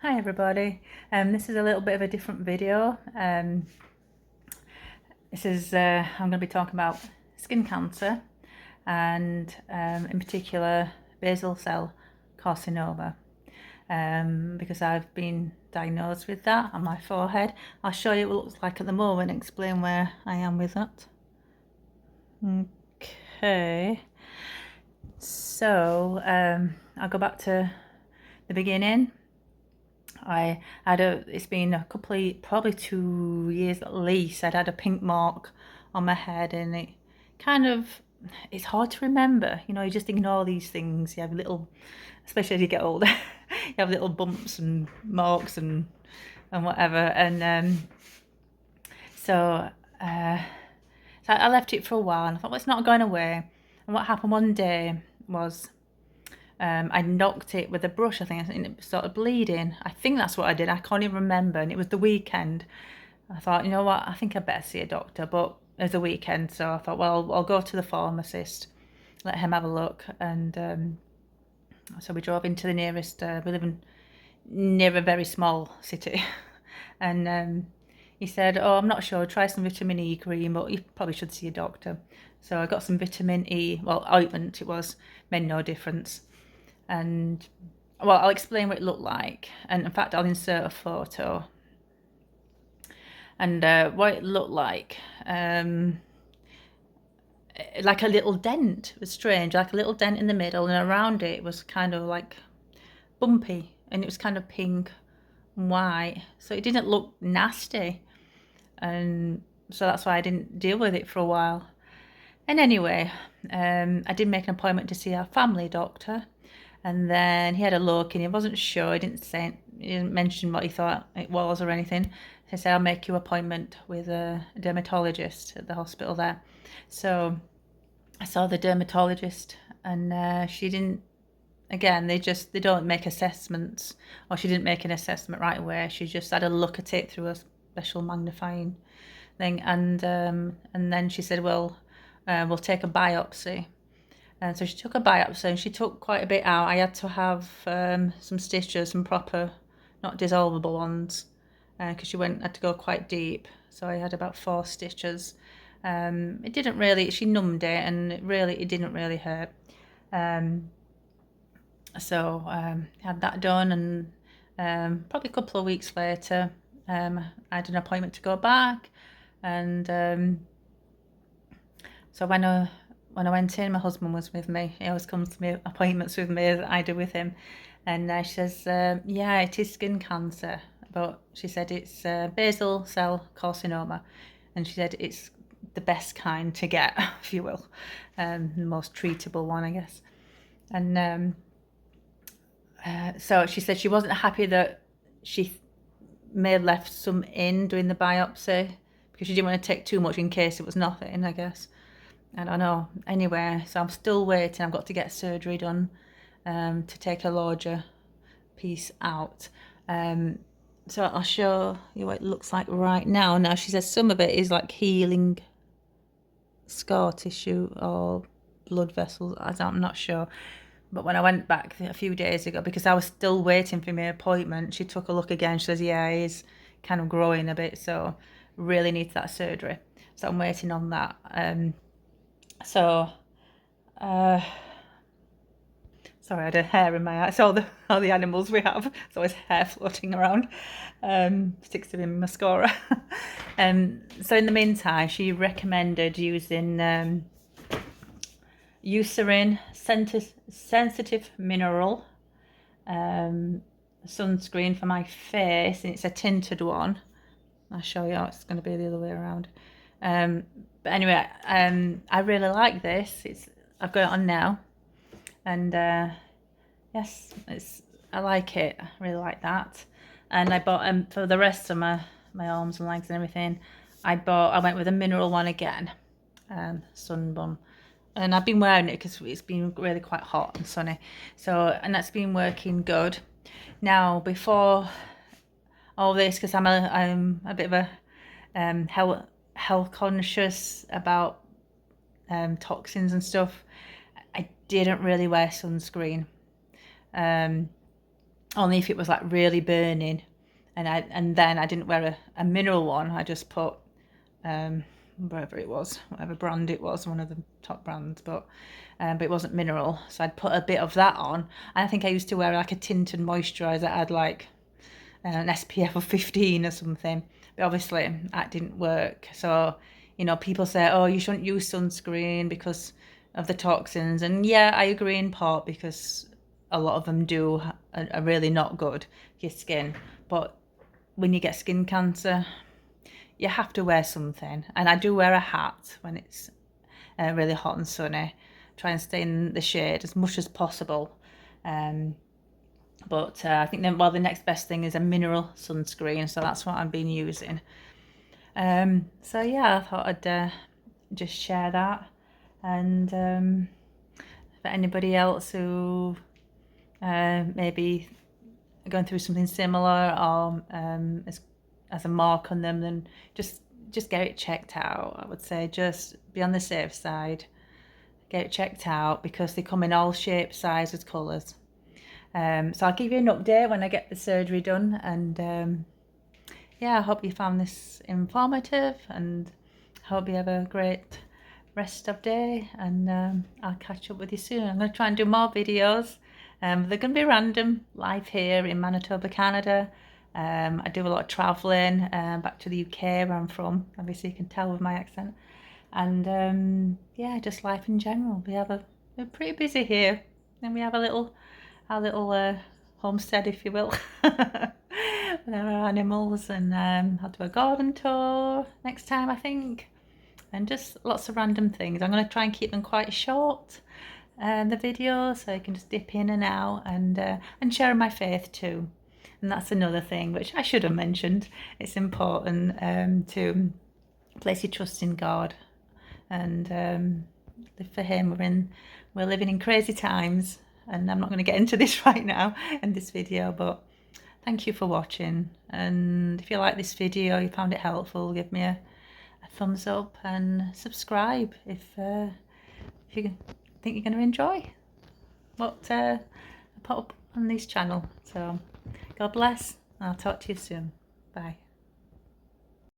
Hi everybody. This is a little bit of a different video. I'm going to be talking about skin cancer and in particular basal cell carcinoma because I've been diagnosed with that on my forehead. I'll show you what it looks like at the moment and explain where I am with that. Okay, so I'll go back to the beginning. It's been a couple of, probably 2 years at least, I'd had a pink mark on my head, and it's hard to remember, you just ignore these things. You have little, especially as you get older, you have little bumps and marks and whatever, and so, so I left it for a while, and I thought, well, it's not going away. And what happened one day was I knocked it with a brush, I think, and it started bleeding. I think that's what I did. I can't even remember. And it was the weekend. I thought, you know what, I think I better see a doctor. But it was a weekend, so I thought, well, I'll go to the pharmacist, let him have a look. And so we drove into the nearest, we live near a very small city. And he said, oh, I'm not sure, try some vitamin E cream, but you probably should see a doctor. So I got some vitamin E, well, ointment it was, made no difference. And well, I'll explain what it looked like, and in fact I'll insert a photo. And what it looked like a little dent. It was strange, like a little dent in the middle, and around it was kind of like bumpy, and it was kind of pink and white, so it didn't look nasty, and so that's why I didn't deal with it for a while. And anyway, I did make an appointment to see our family doctor. And then he had a look and he wasn't sure. He didn't mention what he thought it was or anything. He said, I'll make you an appointment with a dermatologist at the hospital there. So I saw the dermatologist, and she didn't, again, they don't make assessments, or she didn't make an assessment right away. She just had a look at it through a special magnifying thing. And then she said, well, we'll take a biopsy. And so she took a biopsy and she took quite a bit out. I had to have some stitches, some proper, not dissolvable ones, because had to go quite deep. So I had about 4 stitches. It didn't really, she numbed it, and it didn't really hurt. So I had that done, and probably a couple of weeks later, I had an appointment to go back. And so when I went in, my husband was with me. He always comes to my appointments with me, as I do with him. And she says, yeah, it is skin cancer. But she said it's basal cell carcinoma. And she said it's the best kind to get, if you will. The most treatable one, I guess. And so she said she wasn't happy that she may have left some in during the biopsy, because she didn't want to take too much in case it was nothing, I guess. I don't know. Anyway, so I'm still waiting. I've got to get surgery done to take a larger piece out. So I'll show you what it looks like right now. Now, she says some of it is like healing scar tissue or blood vessels. I'm not sure. But when I went back a few days ago, because I was still waiting for my appointment, she took a look again. She says, yeah, it is kind of growing a bit, so really needs that surgery. So I'm waiting on that. So, sorry, I had a hair in my eye. It's all the animals we have. There's always hair floating around. Sticks to my mascara. So in the meantime, she recommended using Eucerin sensitive mineral sunscreen for my face, and it's a tinted one. I'll show you how it's going to be the other way around. But anyway, I really like this. I've got it on now, and yes, I like it. I really like that. And I bought for the rest of my arms and legs and everything. I went with a mineral one again, Sunbun. And I've been wearing it because it's been really quite hot and sunny. And that's been working good. Now, before all this, because I'm a bit of a health conscious about toxins and stuff, I didn't really wear sunscreen. only if it was like really burning. And then I didn't wear a mineral one. I just put wherever it was, whatever brand it was, one of the top brands, but it wasn't mineral, so I'd put a bit of that on. And I think I used to wear like a tinted moisturiser that had like an SPF of 15 or something, but obviously that didn't work. So, you know, people say, oh, you shouldn't use sunscreen because of the toxins, and yeah, I agree in part, because a lot of them are really not good for your skin. But when you get skin cancer, you have to wear something, and I do wear a hat when it's really hot and sunny. Try and stay in the shade as much as possible. But I think then, well, the next best thing is a mineral sunscreen, so that's what I've been using. So yeah, I thought I'd just share that. And for anybody else who maybe going through something similar, or as a mark on them, then just get it checked out. I would say just be on the safe side. Get it checked out, because they come in all shapes, sizes, colours. So I'll give you an update when I get the surgery done. And yeah, I hope you found this informative, and hope you have a great rest of day, and I'll catch up with you soon. I'm going to try and do more videos. They're going to be random, live here in Manitoba, Canada. I do a lot of travelling back to the UK, where I'm from. Obviously you can tell with my accent. And yeah, just life in general. We're pretty busy here, and we have our little homestead, if you will. With our animals, and I'll do a garden tour next time, I think, and just lots of random things. I'm going to try and keep them quite short, the videos, so you can just dip in and out, and share my faith too. And that's another thing which I should have mentioned. It's important to place your trust in God, and live for Him. We're living in crazy times, and I'm not going to get into this right now in this video, but thank you for watching. And if you like this video, you found it helpful, give me a thumbs up, and subscribe if you think you're going to enjoy what I put up on this channel. So God bless, and I'll talk to you soon. Bye.